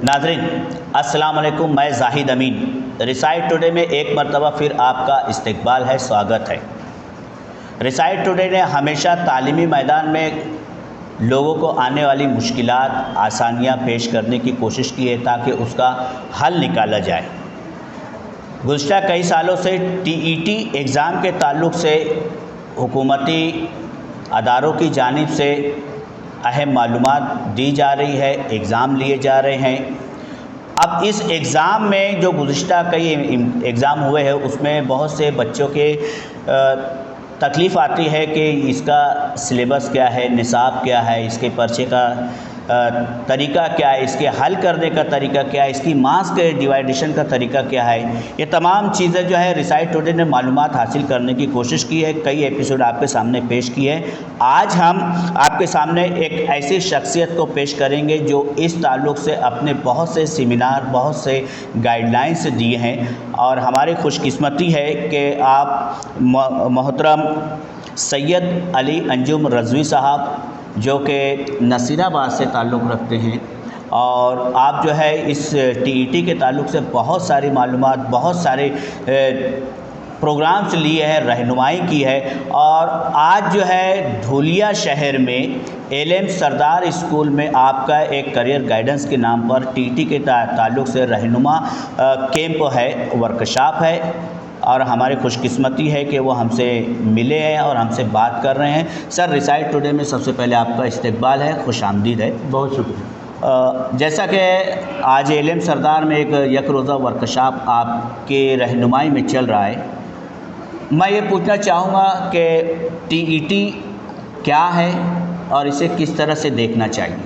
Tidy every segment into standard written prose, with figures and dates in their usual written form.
नाज़रीन अस्सलाम वालेकुम, मैं जाहिद अमीन। रिसाइट टुडे में एक मरतबा फिर आपका इस्तकबाल है, स्वागत है। रिसाइट टुडे ने हमेशा तालीमी मैदान में लोगों को आने वाली मुश्किलात, आसानियाँ पेश करने की कोशिश की है ताकि उसका हल निकाला जाए। गुज़श्ता कई सालों से टीईटी एग्ज़ाम के ताल्लुक़ से हुकूमती अदारों की जानिब से अहम मालूमात दी जा रही है, एग्ज़ाम लिए जा रहे हैं। अब इस एग्ज़ाम में जो गुज़श्ता कई एग्ज़ाम हुए हैं उसमें बहुत से बच्चों के तकलीफ़ आती है कि इसका सिलेबस क्या है, निसाब क्या है, इसके पर्चे का तरीका क्या है, इसके हल करने का तरीका क्या है, इसकी मार्क्स के डिवाइडेशन का तरीका क्या है। ये तमाम चीज़ें जो है रिसाइट टुडे ने मालूमात हासिल करने की कोशिश की है, कई एपिसोड आपके सामने पेश किए हैं। आज हम आपके सामने एक ऐसी शख्सियत को पेश करेंगे जो इस ताल्लुक़ से अपने बहुत से सेमिनार, बहुत से गाइडलाइंस दिए हैं और हमारी खुशकिस्मती है कि आप मोहतरम सैयद अली अंजुम रज़वी साहब जो कि नसीराबाद से ताल्लुक़ रखते हैं और आप जो है इस टीईटी के ताल्लुक़ से बहुत सारी मालूमात, बहुत सारे प्रोग्राम्स लिए हैं, रहनुमाई की है और आज जो है धुलिया शहर में एलएम सरदार स्कूल में आपका एक करियर गाइडेंस के नाम पर टीईटी के ताल्लुक़ से रहनुमा कैंप है, वर्कशॉप है और हमारी खुशकिस्मती है कि वो हमसे मिले हैं और हमसे बात कर रहे हैं। सर, रिसाइट टुडे में सबसे पहले आपका इस्तकबाल है, खुशामदीद है। बहुत शुक्रिया। जैसा कि आज एलएम सरदार में एक यक रोज़ा वर्कशॉप आपके रहनुमाई में चल रहा है, मैं ये पूछना चाहूँगा कि टीईटी क्या है और इसे किस तरह से देखना चाहिए।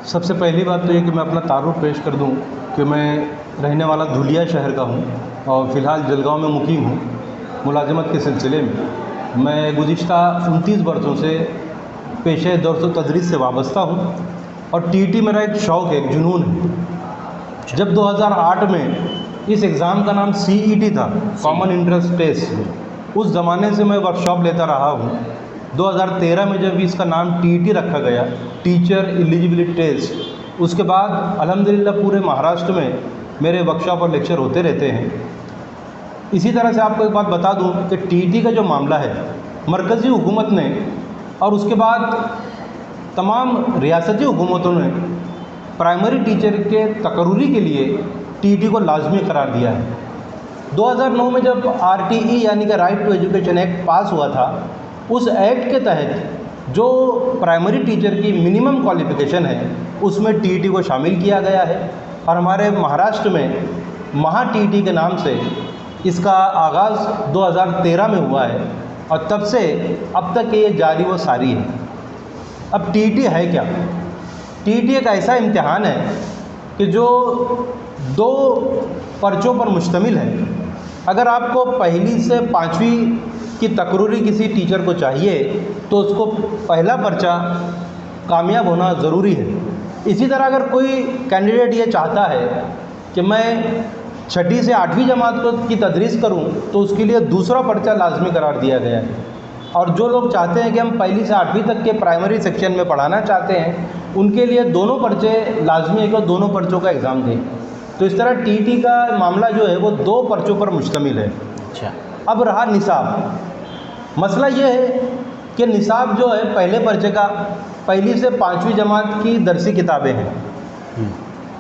सबसे पहली बात तो ये कि मैं अपना तारुफ पेश कर दूं कि मैं रहने वाला धुलिया शहर का हूं और फ़िलहाल जलगांव में मुकीम हूं मुलाजमत के सिलसिले में। मैं गुज़िश्ता 29 वर्षों से पेशे दर्स व तदरीस से वाबस्ता हूं और टीईटी मेरा एक शौक़ है, एक जुनून है। जब 2008 में इस एग्ज़ाम का नाम सीईटी था, कॉमन इंट्रेंस टेस्ट, उस ज़माने से मैं वर्कशॉप लेता रहा हूँ। 2013 में जब इसका नाम टीईटी रखा गया, टीचर एलिजिबिलिटी टेस्ट, उसके बाद अल्हम्दुलिल्लाह पूरे महाराष्ट्र में मेरे वर्कशॉप और लेक्चर होते रहते हैं। इसी तरह से आपको एक बात बता दूं कि टीईटी का जो मामला है, मरकज़ी हुकूमत ने और उसके बाद तमाम रियासती हुकूमतों ने प्राइमरी टीचर के तकर्री के लिए टीईटी को लाजमी करार दिया है। 2009 में जब आरटीई यानी कि right to education act pass हुआ था, उस एक्ट के तहत जो प्राइमरी टीचर की मिनिमम क्वालिफ़िकेशन है उसमें टीईटी को शामिल किया गया है और हमारे महाराष्ट्र में महा टीईटी के नाम से इसका आगाज़ 2013 में हुआ है और तब से अब तक ये जारी व सारी है। अब टीईटी है क्या? टीईटी एक ऐसा इम्तिहान है कि जो 2 पर्चों पर मुश्तमिल है। अगर आपको पहली से 5वीं की तकर्री किसी टीचर को चाहिए तो उसको पहला पर्चा कामयाब होना ज़रूरी है। इसी तरह अगर कोई कैंडिडेट ये चाहता है कि मैं 6ठी से 8वीं जमात को की तदरीस करूं तो उसके लिए दूसरा पर्चा लाजमी करार दिया गया है। और जो लोग चाहते हैं कि हम पहली से 8वीं तक के प्राइमरी सेक्शन में पढ़ाना चाहते हैं उनके लिए दोनों पर्चे लाजमी है कि दोनों पर्चों का एग्ज़ाम दें। तो इस तरह टीईटी का मामला जो है वो 2 पर्चों पर मुश्तमिल है। अच्छा, अब रहा निसाब। मसला ये है कि निसाब जो है पहले पर्चे का पहली से 5वीं जमात की दरसी किताबें हैं,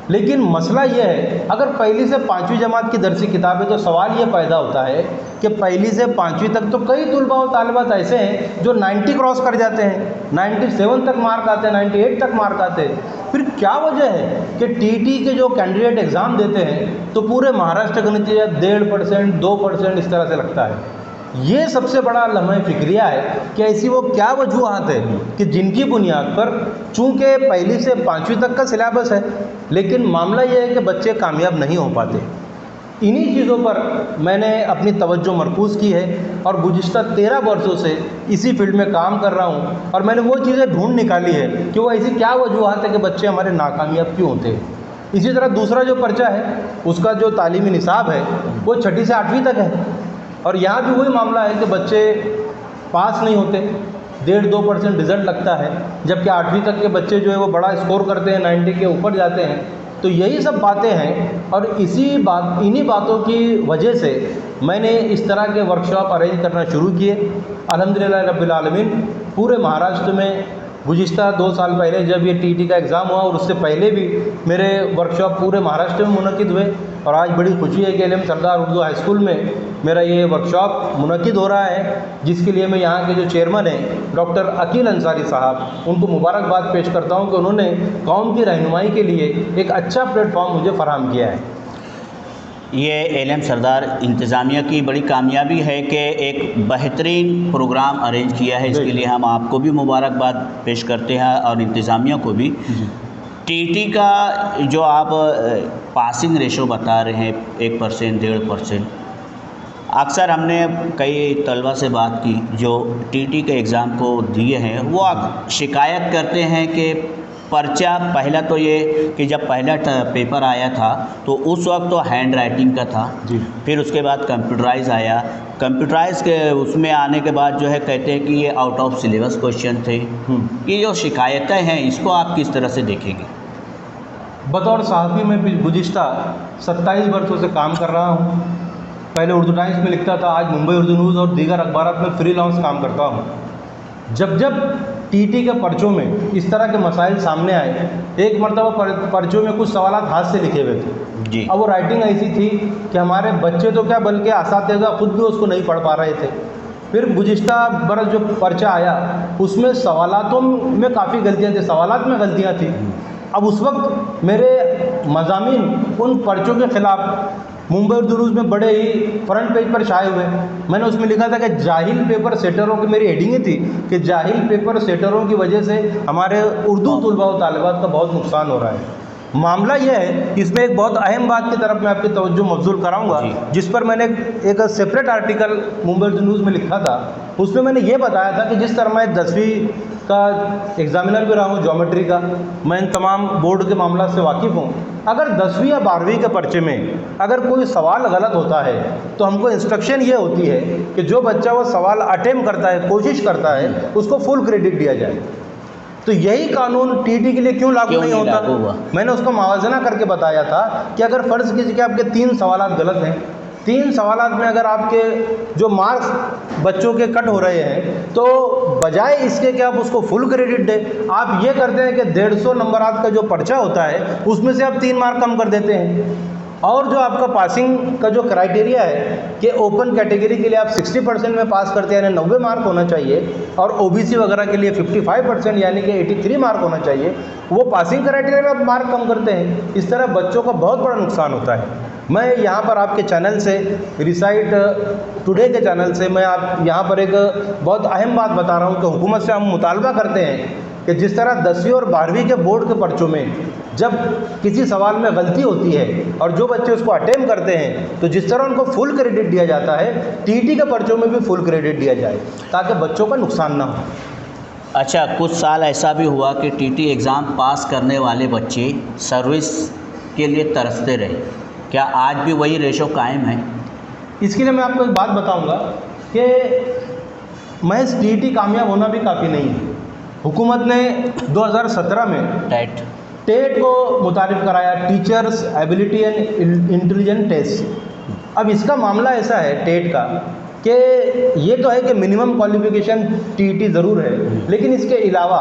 लेकिन मसला ये है अगर पहली से 5वीं जमात की दरसी किताबें तो सवाल ये पैदा होता है कि पहली से 5वीं तक तो कई तुलबा और तालिबात ऐसे हैं जो 90 क्रॉस कर जाते हैं, 97 तक मार्क आते हैं, 98 तक मार्क आते हैं। फिर क्या वजह है कि टीईटी के जो कैंडिडेट एग्ज़ाम देते हैं तो पूरे महाराष्ट्र का नतीजा 1.5%, 2% इस तरह से लगता है। ये सबसे बड़ा लम्हा फिक्रिया है कि ऐसी वो क्या वजूहात है कि जिनकी बुनियाद पर चूँकि पहली से 5वीं तक का सिलेबस है लेकिन मामला ये है कि बच्चे कामयाब नहीं हो पाते। इन्हीं चीज़ों पर मैंने अपनी तवज्जो मरकूज़ की है और गुज़िश्ता 13 वर्षों से इसी फील्ड में काम कर रहा हूँ और मैंने वो चीज़ें ढूंढ निकाली है कि वो ऐसी क्या वजूहात है कि बच्चे हमारे नाकामयाब क्यों होते हैं। इसी तरह दूसरा जो पर्चा है उसका जो तालीमी निसाब है वो 6ठी से 8वीं तक है और यहाँ भी वही मामला है कि बच्चे पास नहीं होते, 1.5-2% रिज़ल्ट लगता है, जबकि 8वीं तक के बच्चे जो है वो बड़ा स्कोर करते हैं, 90 के ऊपर जाते हैं। तो यही सब बातें हैं और इन्हीं बातों की वजह से मैंने इस तरह के वर्कशॉप अरेंज करना शुरू किए। अल्हम्दुलिल्लाह रब्बिल आलमीन पूरे महाराष्ट्र में गुज़िश्ता 2 साल पहले जब ये टीटी का एग्ज़ाम हुआ और उससे पहले भी मेरे वर्कशॉप पूरे महाराष्ट्र में मुनक़िद हुए और आज बड़ी खुशी है कि एलएम सरदार उर्दू हाई स्कूल में मेरा ये वर्कशॉप मुनक़िद हो रहा है, जिसके लिए मैं यहाँ के जो चेयरमैन हैं डॉक्टर अकील अंसारी साहब, उनको मुबारकबाद पेश करता हूँ कि उन्होंने कौम की रहनुमाई के लिए एक अच्छा प्लेटफॉर्म मुझे फ़राहम किया है। ये एलएम सरदार इंतज़ामिया की बड़ी कामयाबी है कि एक बेहतरीन प्रोग्राम अरेंज किया है, इसके लिए हम आपको भी मुबारकबाद पेश करते हैं और इंतज़ामिया को भी। टीटी का जो आप पासिंग रेशो बता रहे हैं 1%, 1.5%, अक्सर हमने कई तलबा से बात की जो टीटी के एग्ज़ाम को दिए हैं, वो शिकायत करते हैं कि पर्चा, पहला तो ये कि जब पहला पेपर आया था तो उस वक्त तो हैंड राइटिंग का था जी, फिर उसके बाद कंप्यूटराइज आया, कंप्यूटराइज के उसमें आने के बाद जो है कहते हैं कि ये आउट ऑफ सिलेबस क्वेश्चन थे। ये जो शिकायतें हैं इसको आप किस तरह से देखेंगे? बतौर सहाफ़ी मैं गुज़िश्ता 27 वर्षों से काम कर रहा हूँ। पहले उर्दू टाइम्स में लिखता था, आज मुंबई उर्दू न्यूज़ और दीगर अखबारात में फ्रीलांस काम करता हूँ। जब टीटी के पर्चों में इस तरह के मसाइल सामने आए, एक मरतबा पर्चों में कुछ सवालात हाथ से लिखे हुए थे जी। अब वो राइटिंग ऐसी थी कि हमारे बच्चे तो क्या बल्कि असातिज़ा खुद भी उसको नहीं पढ़ पा रहे थे। फिर गुज़िश्ता बरस जो पर्चा आया उसमें सवालातों में काफ़ी गलतियाँ थी, सवालात में गलतियाँ थी। अब उस वक्त मेरे मज़ामीन उन पर्चों के ख़िलाफ़ मुंबई उर्दू न्यूज़ में बड़े ही फ्रंट पेज पर छाए हुए। मैंने उसमें लिखा था कि जाहिल पेपर सेटरों की, मेरी हेडिंग थी कि जाहिल पेपर सेटरों की वजह से हमारे उर्दू तलबा और तालिबात का बहुत नुकसान हो रहा है। मामला यह है, इसमें एक बहुत अहम बात की तरफ मैं आपकी तवज्जो मबज़ूल कराऊंगा, जिस पर मैंने एक separate article Mumbai Urdu news में लिखा था। उसमें मैंने ये बताया था कि जिस तरह मैं 10वीं का एग्ज़ामिनर भी रहा हूँ ज्योमेट्री का, मैं इन तमाम बोर्ड के मामला से वाकिफ़ हूँ। अगर 10वीं या 12वीं के पर्चे में अगर कोई सवाल गलत होता है तो हमको इंस्ट्रक्शन ये होती है कि जो बच्चा वो सवाल अटेम्प्ट करता है, कोशिश करता है, उसको फुल क्रेडिट दिया जाए। तो यही कानून टीटी के लिए क्यों लागू नहीं होता? मैंने उसका मुआवजा करके बताया था कि अगर फ़र्ज़ कीजिए कि आपके 3 सवालात गलत हैं, 3 सवालात में अगर आपके जो मार्क्स बच्चों के कट हो रहे हैं तो बजाय इसके कि आप उसको फुल क्रेडिट दें, आप ये करते हैं कि 150 नंबरात का जो पर्चा होता है उसमें से आप 3 मार्क कम कर देते हैं। और जो आपका पासिंग का जो क्राइटेरिया है कि ओपन कैटेगरी के लिए आप 60% में पास करते हैं यानी 90 मार्क होना चाहिए, और ओबीसी वगैरह के लिए 55% यानी कि 83 मार्क होना चाहिए, वो पासिंग क्राइटेरिया में आप मार्क कम करते हैं। इस तरह बच्चों का बहुत बड़ा नुकसान होता है। मैं यहाँ पर आपके चैनल से, रिसाइट टुडे के चैनल से, मैं आप यहाँ पर एक बहुत अहम बात बता रहा हूँ कि हुकूमत से हम मुतालबा करते हैं कि जिस तरह 10वीं और 12वीं के बोर्ड के पर्चों में जब किसी सवाल में गलती होती है और जो बच्चे उसको अटेम्प्ट करते हैं तो जिस तरह उनको फुल क्रेडिट दिया जाता है, टीटी के पर्चों में भी फुल क्रेडिट दिया जाए ताकि बच्चों का नुकसान ना हो। अच्छा, कुछ साल ऐसा भी हुआ कि टीटी एग्ज़ाम पास करने वाले बच्चे सर्विस के लिए तरसते रहे, क्या आज भी वही रेशो कायम है? इसके लिए मैं आपको एक बात बताऊंगा कि महज टीटी कामयाब होना भी काफ़ी नहीं है। हुकूमत ने 2017 में टेट को मुतारिफ कराया, teachers ability and intelligence test. अब इसका मामला ऐसा है टेट का कि ये तो है कि मिनिमम क्वालिफिकेशन टीटी ज़रूर है, लेकिन इसके अलावा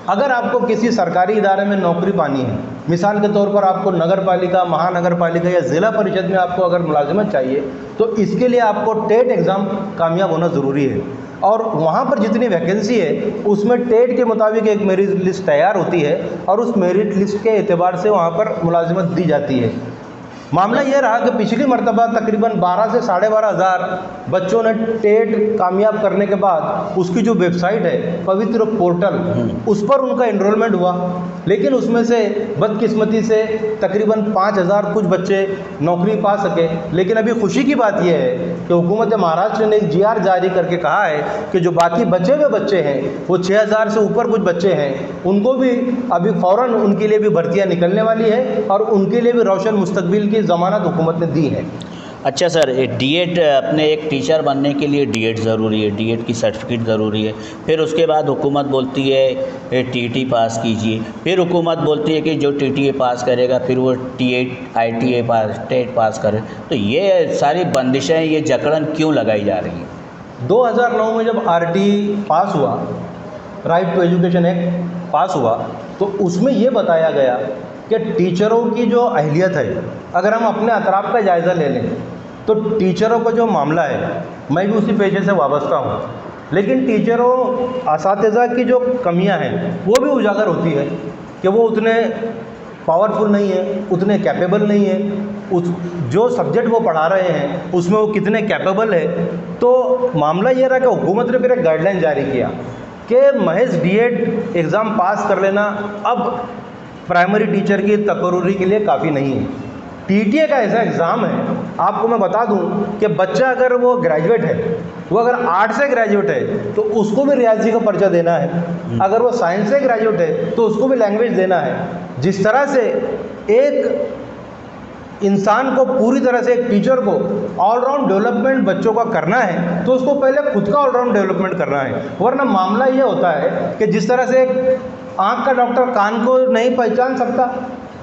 अगर आपको किसी सरकारी इदारे में नौकरी पानी है, मिसाल के तौर पर आपको नगर पालिका, महानगर पालिका या ज़िला परिषद में आपको अगर मुलाजिमत चाहिए तो इसके लिए आपको टेट एग्ज़ाम कामयाब होना ज़रूरी है। और वहाँ पर जितनी वैकेंसी है उसमें टेट के मुताबिक एक मेरिट लिस्ट तैयार होती है और उस मेरिट लिस्ट के एतबार से वहाँ पर मुलाजिमत दी जाती है। मामला ये रहा कि पिछली मरतबा तकरीबन 12 से 12,500 बच्चों ने टेट कामयाब करने के बाद उसकी जो वेबसाइट है पवित्र पोर्टल, उस पर उनका एनरोलमेंट हुआ, लेकिन उसमें से बदकिस्मती से तकरीबन 5,000 कुछ बच्चे नौकरी पा सके। लेकिन अभी खुशी की बात यह है कि हुकूमत महाराष्ट्र ने एक GR जारी करके कहा है कि जो बाकी बचे हुए बच्चे हैं वो 6,000 से ऊपर कुछ बच्चे हैं, उनको भी अभी फ़ौरन उनके लिए भी भर्तियाँ निकलने वाली है और उनके लिए भी रोशन मुस्तकबिल की ज़मानत हुकूमत ने दी है। अच्छा सर, डीएड अपने एक टीचर बनने के लिए डीएड ज़रूरी है, डीएड की सर्टिफिकेट ज़रूरी है। फिर उसके बाद हुकूमत बोलती है टीटी पास कीजिए, फिर हुकूमत बोलती है कि जो टीटीए पास करेगा फिर वो टीएड आईटीए पास टेट पास करे। तो ये सारी बंदिशें, ये जकड़न क्यों लगाई जा रही है? 2009 में जब आरटी पास हुआ, right to education act pass हुआ, तो उसमें ये बताया गया कि टीचरों की जो अहलियत है, अगर हम अपने अतराफ़ का जायज़ा ले लें तो टीचरों का जो मामला है, मैं भी उसी पेशे से वाबस्ता हूँ, लेकिन टीचरों असातिज़ा की जो कमियां हैं वो भी उजागर होती है कि वो उतने पावरफुल नहीं है, उतने कैपेबल नहीं है, उस जो सब्जेक्ट वो पढ़ा रहे हैं उसमें वो कितने कैपेबल है। तो मामला ये रहा कि हुकूमत ने फिर एक गाइडलाइन जारी किया कि महज डीएड एग्ज़ाम पास कर लेना अब प्राइमरी टीचर की तकर्रुरी के लिए काफ़ी नहीं है। टीटीए का ऐसा एग्ज़ाम है, आपको मैं बता दूं कि बच्चा अगर वो ग्रेजुएट है, वो अगर आर्ट से ग्रेजुएट है तो उसको भी रियाजी का पर्चा देना है, अगर वो साइंस से ग्रेजुएट है तो उसको भी लैंग्वेज देना है। जिस तरह से एक इंसान को पूरी तरह से, एक टीचर को ऑलराउंड डेवलपमेंट बच्चों का करना है तो उसको पहले खुद का ऑलराउंड डेवलपमेंट करना है। वरना मामला ये होता है कि जिस तरह से एक आँख का डॉक्टर कान को नहीं पहचान सकता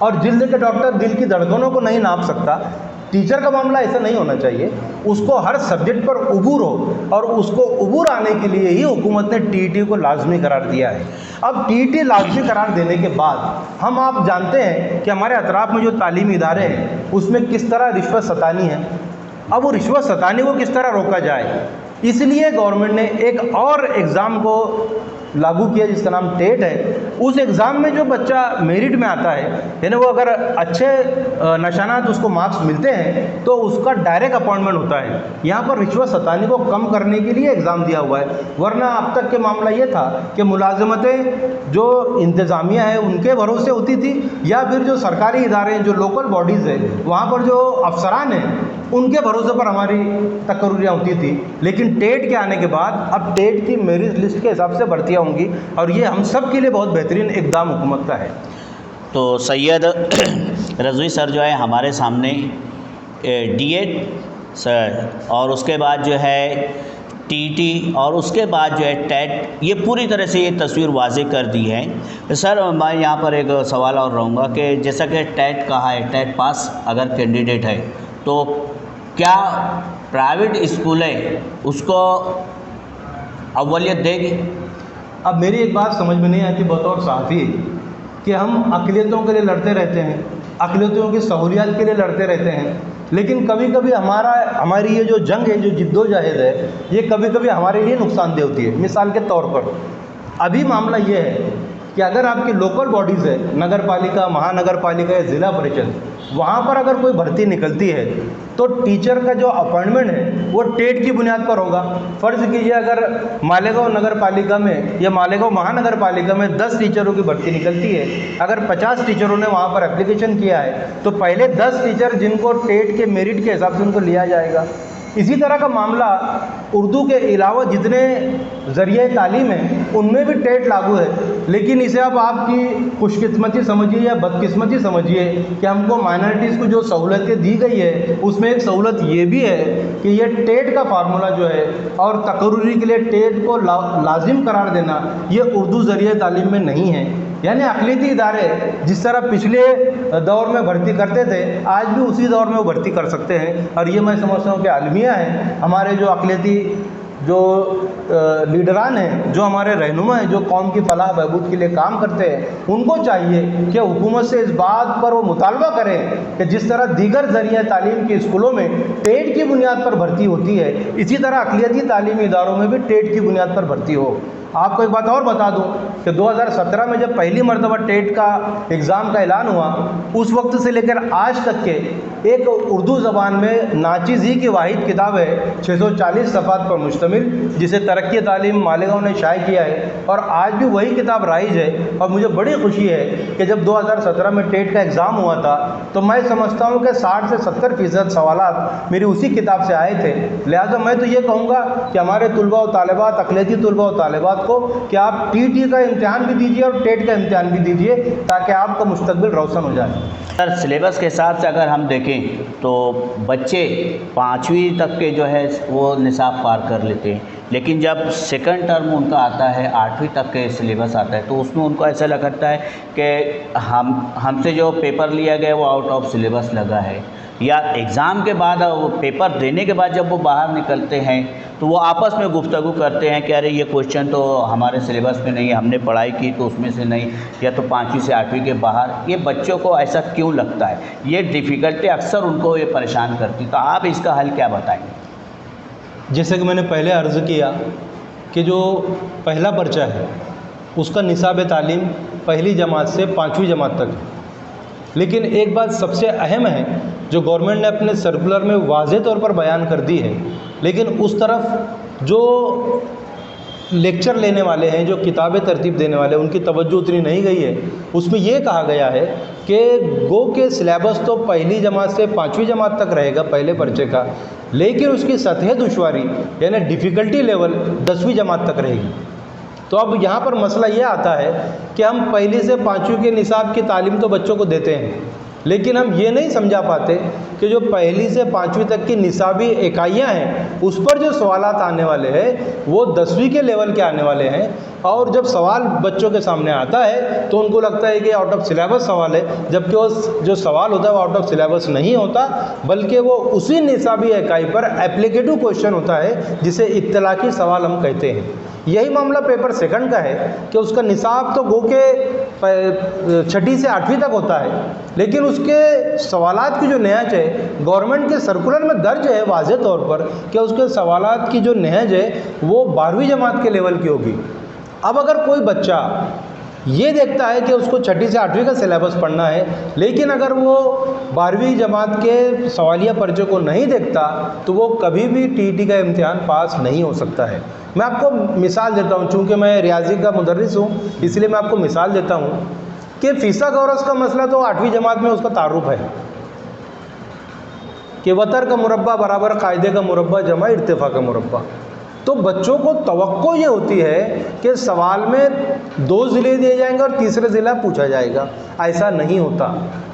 और जिल्द के डॉक्टर दिल की धड़कनों को नहीं नाप सकता, टीचर का मामला ऐसा नहीं होना चाहिए। उसको हर सब्जेक्ट पर उबूर हो, और उसको उबूर आने के लिए ही हुकूमत ने टीटी को लाजमी करार दिया है। अब टीटी लाजमी करार देने के बाद आप जानते हैं कि हमारे अतराफ़ में जो तालीमी इदारे हैं उसमें किस तरह रिश्वत सतानी है। अब वो रिश्वत सतानी को किस तरह रोका जाए, इसलिए गवर्नमेंट ने एक और एग्ज़ाम को लागू किया जिसका नाम टेट है। उस एग्ज़ाम में जो बच्चा मेरिट में आता है, यानी वो अगर अच्छे निशानात उसको मार्क्स मिलते हैं तो उसका डायरेक्ट अपॉइंटमेंट होता है। यहाँ पर रिश्वत सतानी को कम करने के लिए एग्ज़ाम दिया हुआ है। वरना अब तक के मामला ये था कि मुलाजमतें जो इंतज़ामिया है उनके भरोसे होती थी, या फिर जो सरकारी इदारे हैं, जो लोकल बॉडीज़ है, वहाँ पर जो अफसरान हैं उनके भरोसे पर हमारी तकर्रुरियाँ होती थी। लेकिन टेट के आने के बाद अब टेट की मेरिट लिस्ट के हिसाब से भर्तियाँ होंगी, और ये हम सब के लिए बहुत बेहतरीन इक़दाम हुकूमत का है। तो सैयद रज़वी सर जो है हमारे सामने डीएड सर, और उसके बाद जो है टीटी, और उसके बाद जो है टेट, ये पूरी तरह से ये तस्वीर वाज़े कर दी है। सर मैं यहाँ पर एक सवाल और रहूँगा कि जैसा कि टेट कहा है, टेट पास अगर कैंडिडेट है तो क्या प्राइवेट स्कूलें उसको अव्वलियत देगी? अब मेरी एक बात समझ में नहीं आती बतौर साफ़ी कि हम अक़लियतों के लिए लड़ते रहते हैं, अक़लियतों की सहूलियत के लिए लड़ते रहते हैं, लेकिन कभी कभी हमारी ये जो जंग है, जो जिद्दोजहद है, ये कभी कभी हमारे लिए नुकसानदेह होती है। मिसाल के तौर पर अभी मामला ये है कि अगर आपकी लोकल बॉडीज़ है, नगर पालिका, महानगर पालिका या ज़िला परिषद, वहाँ पर अगर कोई भर्ती निकलती है तो टीचर का जो अपॉइंटमेंट है वो टेट की बुनियाद पर होगा। फ़र्ज़ कीजिए अगर मालेगांव नगर पालिका में या मालेगांव महानगर पालिका में 10 टीचरों की भर्ती निकलती है, अगर 50 टीचरों ने वहाँ पर एप्लीकेशन किया है तो पहले 10 टीचर जिनको टेट के मेरिट के हिसाब से उनको लिया जाएगा। इसी तरह का मामला उर्दू के अलावा जितने ज़रिए तालीम हैं उनमें भी टेट लागू है। लेकिन इसे अब आपकी खुशकिस्मती समझिए या बदकिस्मती समझिए कि हमको माइनॉरिटीज़ को जो सहूलतें दी गई है उसमें एक सहूलत ये भी है कि ये टेट का फार्मूला जो है और तकर्रुरी के लिए टेट को लाजिम करार देना, ये उर्दू ज़रिए तालीम में नहीं है। यानी अक़लियती इदारे जिस तरह पिछले दौर में भर्ती करते थे, आज भी उसी दौर में वो भर्ती कर सकते हैं। और ये मैं समझता हूँ कि आलमिया हैं, हमारे जो अक़लियती जो लीडरान हैं, जो हमारे रहनुमा हैं, जो कौम की फलाह बहबूद के लिए काम करते हैं, उनको चाहिए कि हुकूमत से इस बात पर वो मुतालबा करें कि जिस तरह दीगर ज़रिया तालीम के स्कूलों में टेट की बुनियाद पर भर्ती होती है, इसी तरह अक़लियती तालीमी इदारों में भी टेट की बुनियाद पर भर्ती हो। आपको एक बात और बता दूं कि 2017 में जब पहली मरतबा टेट का एग्ज़ाम का ऐलान हुआ, उस वक्त से लेकर आज तक के एक उर्दू ज़बान में नाचीज़ी की वाहिद किताब है 640 सफ़ात पर मुश्तमिल, जिसे तरक्की तालीम मालेगांव ने शाये किया है, और आज भी वही किताब राइज है। और मुझे बड़ी खुशी है कि जब 2017 में टेट का एग्ज़ाम हुआ था तो मैं समझता हूँ कि 60 से 70% सवालात मेरी उसी किताब से आए थे। लिहाजा मैं तो ये कहूँगा कि हमारे तुलबा व तालिबात, अक़लियती तुलबा व तालिबात बात को कि आप टीटी का इम्तिहान भी दीजिए और टेट का इम्तिहान भी दीजिए, ताकि आपका मुस्तकबिल रोशन हो जाए। सर, सिलेबस के हिसाब से अगर हम देखें तो बच्चे 5वीं तक के जो है वो निसाब पार कर लेते हैं, लेकिन जब सेकंड टर्म उनका आता है, 8वीं तक के सिलेबस आता है, तो उसमें उनको ऐसा लगता है कि हमसे जो पेपर लिया गया वो आउट ऑफ सिलेबस लगा है, या एग्ज़ाम के बाद वो पेपर देने के बाद जब वो बाहर निकलते हैं तो वो आपस में गुफ्तगू करते हैं कि अरे ये क्वेश्चन तो हमारे सिलेबस में नहीं है, हमने पढ़ाई की तो उसमें से नहीं, या तो 5वीं से 8वीं के बाहर। ये बच्चों को ऐसा क्यों लगता है? ये डिफ़िकल्टी अक्सर उनको ये परेशान करती, तो आप इसका हल क्या बताएंगे? जैसे कि मैंने पहले अर्ज़ किया कि जो पहला पर्चा है उसका निसाब तालीम पहली जमात से 5वीं जमात तक है, लेकिन एक बात सबसे अहम है जो गवर्नमेंट ने अपने सर्कुलर में वाज़ेह तौर पर बयान कर दी है, लेकिन उस तरफ जो लेक्चर लेने वाले हैं, जो किताबें तरतीब देने वाले हैं, उनकी तवज्जो उतनी नहीं गई है। उसमें ये कहा गया है कि गो के सिलेबस तो पहली जमात से 5वीं जमात तक रहेगा पहले पर्चे का, लेकिन उसकी सतह दुश्वारी यानी डिफ़िकल्टी लेवल 10वीं जमात तक रहेगी। तो अब यहाँ पर मसला ये आता है कि हम पहली से 5वीं के निसाब की तालीम तो बच्चों को देते हैं, लेकिन हम ये नहीं समझा पाते कि जो पहली से 5वीं तक की निसाबी इकाइयाँ हैं उस पर जो सवालात आने वाले हैं वो 10वीं के लेवल के आने वाले हैं। और जब सवाल बच्चों के सामने आता है तो उनको लगता है कि आउट ऑफ सिलेबस सवाल है, जबकि वो जो सवाल होता है वो आउट ऑफ सिलेबस नहीं होता, बल्कि वो उसी निसाबी इकाई पर एप्लीकेटिव क्वेश्चन होता है, जिसे इत्तलाकी सवाल हम कहते हैं। यही मामला पेपर सेकंड का है कि उसका निसाब तो गो के 6ठी से 8वीं तक होता है, लेकिन उसके सवालात की जो नहज है गवर्नमेंट के सर्कुलर में दर्ज है वाज़ेह तौर पर कि उसके सवालात की जो नहज है वो 12वीं जमात के लेवल की होगी। अब अगर कोई बच्चा ये देखता है कि उसको 6ठी से 8वीं का सिलेबस पढ़ना है, लेकिन अगर वो 12वीं जमात के सवालिया पर्चे को नहीं देखता तो वो कभी भी टीटी का इम्तिहान पास नहीं हो सकता है। मैं आपको मिसाल देता हूँ, चूँकि मैं रियाजी का मुदर्रिस हूँ इसलिए मैं आपको मिसाल देता हूँ कि फ़ीसा गौरस का मसला तो 8वीं जमात में उसका तारुफ है कि वतर का मुरब्बा बराबर कायदे का मुरब्बा जमा इर्तिफा का मुरब्बा। तो बच्चों को तवक्को ये होती है कि सवाल में 2 ज़िले दिए जाएंगे और तीसरे ज़िला पूछा जाएगा, ऐसा नहीं होता,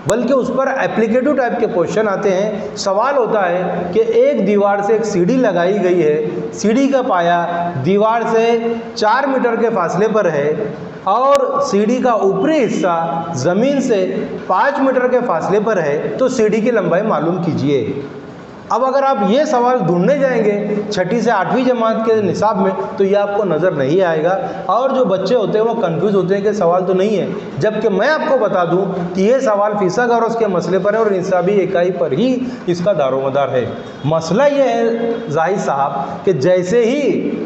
बल्कि उस पर एप्लीकेटिव टाइप के क्वेश्चन आते हैं। सवाल होता है कि एक दीवार से एक सीढ़ी लगाई गई है, सीढ़ी का पाया दीवार से 4 मीटर के फासले पर है और सीढ़ी का ऊपरी हिस्सा ज़मीन से 5 मीटर के फासले पर है, तो सीढ़ी की लंबाई मालूम कीजिए। अब अगर आप ये सवाल ढूंढने जाएंगे 6ठी से 8वीं जमात के निसाब में तो ये आपको नज़र नहीं आएगा, और जो बच्चे होते हैं वो कंफ्यूज होते हैं कि सवाल तो नहीं है, जबकि मैं आपको बता दूं कि ये सवाल फ़ीसा गौरस के मसले पर है और निसाबी इकाई पर ही इसका दारोमदार है। मसला ये है जाहिद साहब कि जैसे ही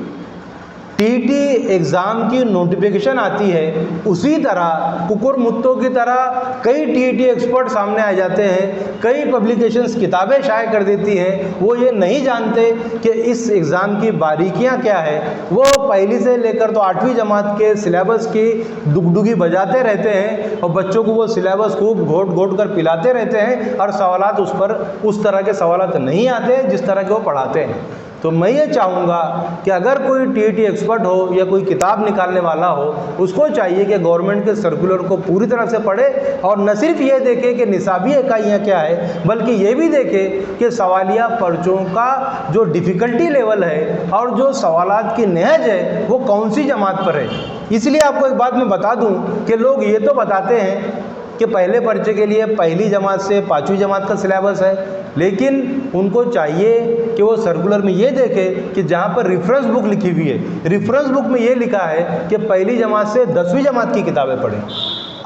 टीटी एग्ज़ाम की नोटिफिकेशन आती है उसी तरह कुकुर मुत्तों की तरह कई टीटी एक्सपर्ट सामने आ जाते हैं, कई पब्लिकेशंस किताबें शाये कर देती हैं। वो ये नहीं जानते कि इस एग्ज़ाम की बारीकियां क्या है। वो पहली से लेकर तो 8वीं जमात के सिलेबस की डुगडुगी बजाते रहते हैं और बच्चों को वो सिलेबस खूब घोट घोट कर पिलाते रहते हैं, और सवालात उस पर उस तरह के सवालात नहीं आते जिस तरह के वो पढ़ाते हैं। तो मैं ये चाहूँगा कि अगर कोई टीटी एक्सपर्ट हो या कोई किताब निकालने वाला हो, उसको चाहिए कि गवर्नमेंट के सर्कुलर को पूरी तरह से पढ़े और न सिर्फ ये देखे कि निसाबी इकाइयाँ क्या है, बल्कि ये भी देखे कि सवालिया पर्चों का जो डिफ़िकल्टी लेवल है और जो सवालात की नहज है वो कौन सी जमात पर है। इसलिए आपको एक बात मैं बता दूँ कि लोग ये तो बताते हैं कि पहले पर्चे के लिए पहली जमात से 5वीं जमात का सिलेबस है, लेकिन उनको चाहिए कि वो सर्कुलर में ये देखे कि जहाँ पर रेफरेंस बुक लिखी हुई है, रेफरेंस बुक में ये लिखा है कि पहली जमात से 10वीं जमात की किताबें पढ़ें।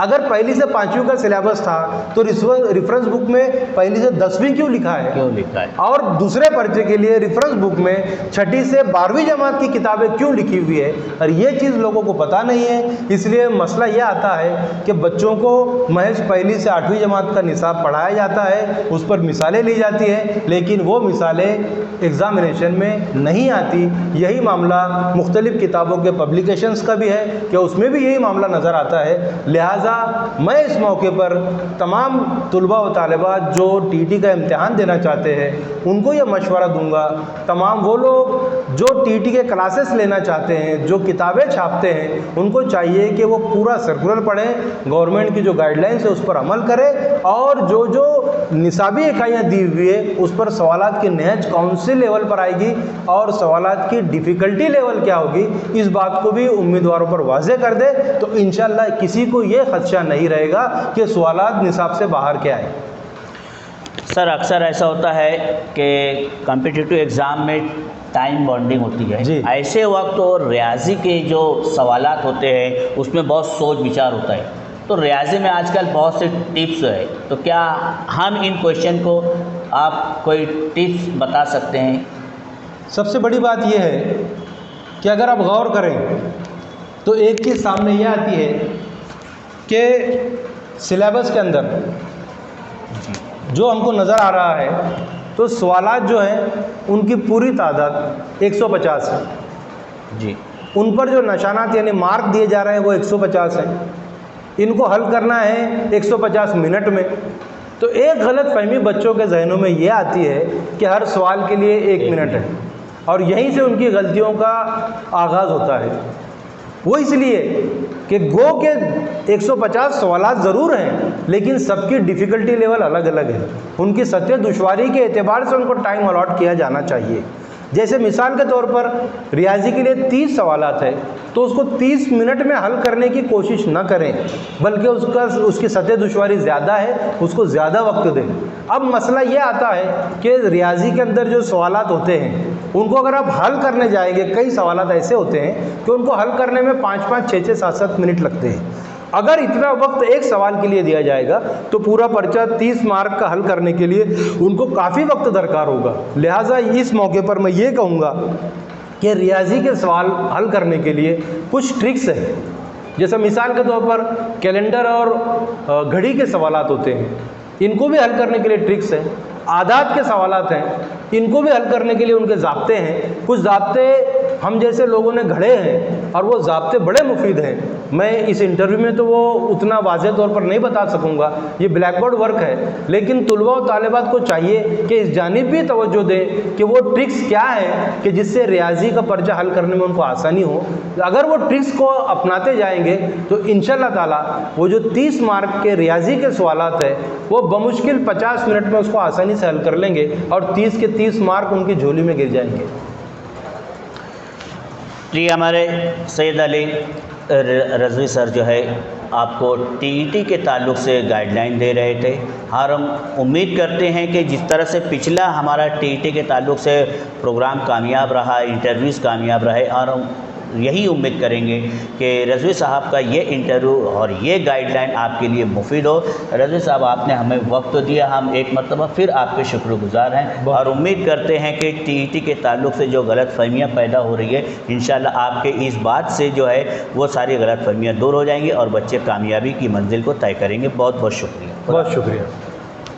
अगर पहली से 5वीं का सिलेबस था तो रेफरेंस बुक में पहली से 10वीं क्यों लिखा है, और दूसरे पर्चे के लिए रेफरेंस बुक में 6ठी से 12वीं जमात की किताबें क्यों लिखी हुई है। और ये चीज़ लोगों को पता नहीं है, इसलिए मसला यह आता है कि बच्चों को महज पहली से 8वीं जमात का निसाब पढ़ाया जाता है, उस पर मिसालें ली जाती है, लेकिन वो मिसालें एग्ज़ामिनेशन में नहीं आती। यही मामला मुख्तलिफ़ किताबों के पब्लिकेशंस का भी है कि उसमें भी यही मामला नज़र आता है। लिहाजा मैं इस मौके पर तमाम तुलबा व तालिबात जो टीटी का इम्तिहान देना चाहते हैं उनको यह मशवरा दूंगा, तमाम वो लोग जो टीटी के क्लासेस लेना चाहते हैं, जो किताबें छापते हैं, उनको चाहिए कि वो पूरा सर्कुलर पढ़ें, गवर्नमेंट की जो गाइडलाइंस है उस पर अमल करें, और जो जो निसाबी इकाइयाँ दी हुई है उस पर सवालात की नहज कौन से लेवल पर आएगी और सवालात की डिफ़िकल्टी लेवल क्या होगी, इस बात को भी उम्मीदवारों पर वाज़े कर दे, तो इंशाअल्लाह किसी को ये खदशा नहीं रहेगा कि सवालात निसाब से बाहर के आए। सर, अक्सर ऐसा होता है कि कॉम्पिटिटिव एग्ज़ाम में टाइम बॉन्डिंग होती है जी। ऐसे वक्त और रियाजी के जो सवालात होते हैं उसमें बहुत सोच विचार होता है, तो रियाजी में आजकल बहुत से टिप्स है, तो क्या हम इन क्वेश्चन को आप कोई टिप्स बता सकते हैं? सबसे बड़ी बात यह है कि अगर आप गौर करें तो एक चीज़ सामने ये आती है कि सिलेबस के अंदर जो हमको नज़र आ रहा है तो सवालात जो हैं उनकी पूरी तादाद 150 है जी। उन पर जो निशानात यानी मार्क दिए जा रहे हैं वो 150 हैं। इनको हल करना है 150 मिनट में। तो एक गलत फहमी बच्चों के जहनों में ये आती है कि हर सवाल के लिए 1 मिनट है, और यहीं से उनकी गलतियों का आगाज़ होता है। वो इसलिए कि गो के 150 सवालात ज़रूर हैं, लेकिन सबकी डिफ़िकल्टी लेवल अलग अलग है। उनकी सतह दुश्वारी के एतबार से उनको टाइम अलॉट किया जाना चाहिए। जैसे मिसाल के तौर पर रियाजी के लिए 30 सवालात है, तो उसको 30 मिनट में हल करने की कोशिश न करें, बल्कि उसकी सतह दुश्वारी ज़्यादा है, उसको ज़्यादा वक्त दें। अब मसला ये आता है कि रियाजी के अंदर जो सवालात होते हैं उनको अगर आप हल करने जाएंगे, कई सवालात ऐसे होते हैं कि उनको हल करने में 5-5, 6-6, 7-7 मिनट लगते हैं। अगर इतना वक्त एक सवाल के लिए दिया जाएगा तो पूरा पर्चा 30 मार्क का हल करने के लिए उनको काफ़ी वक्त दरकार होगा। लिहाजा इस मौके पर मैं ये कहूँगा कि रियाजी के सवाल हल करने के लिए कुछ ट्रिक्स है। जैसे मिसाल के तौर पर कैलेंडर और घड़ी के सवालात होते हैं, इनको भी हल करने के लिए ट्रिक्स है। आदात के सवालात हैं, इनको भी हल करने के लिए उनके ज़ाब्ते हैं। कुछ ज़ाब्ते हम जैसे लोगों ने घड़े हैं और वो ज़ाब्ते बड़े मुफीद हैं। मैं इस इंटरव्यू में तो वो उतना वाज़ेह तौर पर नहीं बता सकूँगा, ये ब्लैक बोर्ड वर्क है, लेकिन तुलबा और तालिबात को चाहिए कि इस जानिब भी तवज्जो दें कि वो ट्रिक्स क्या है कि जिससे रियाजी का पर्चा हल करने में उनको आसानी हो। अगर वो ट्रिक्स को अपनाते जाएंगे तो इंशाअल्लाह ताला वो जो 30 मार्क के रियाजी के सवालात है वो बमुश्किल 50 मिनट में उसको आसानी से हल कर लेंगे और 30 के 30 मार्क उनकी झोली में गिर जाएंगे। जी, हमारे सैयद अली रज़वी सर जो है आपको टीईटी के ताल्लुक़ से गाइडलाइन दे रहे थे, और हम उम्मीद करते हैं कि जिस तरह से पिछला हमारा टीईटी के ताल्लुक़ से प्रोग्राम कामयाब रहा, इंटरव्यूज़ कामयाब रहे, और हम यही उम्मीद करेंगे कि रज़वी साहब का ये इंटरव्यू और ये गाइडलाइन आपके लिए मुफीद हो। रज़वी साहब, आपने हमें वक्त दिया, हम एक मरतबा फिर आपके शुक्रगुज़ार हैं और उम्मीद करते हैं कि टीईटी के ताल्लुक़ से जो गलतफ़हमियाँ पैदा हो रही है, इंशाअल्लाह आपके इस बात से जो है वो सारी गलतफ़हमियाँ दूर हो जाएंगी और बच्चे कामयाबी की मंजिल को तय करेंगे। बहुत बहुत शुक्रिया। बहुत शुक्रिया।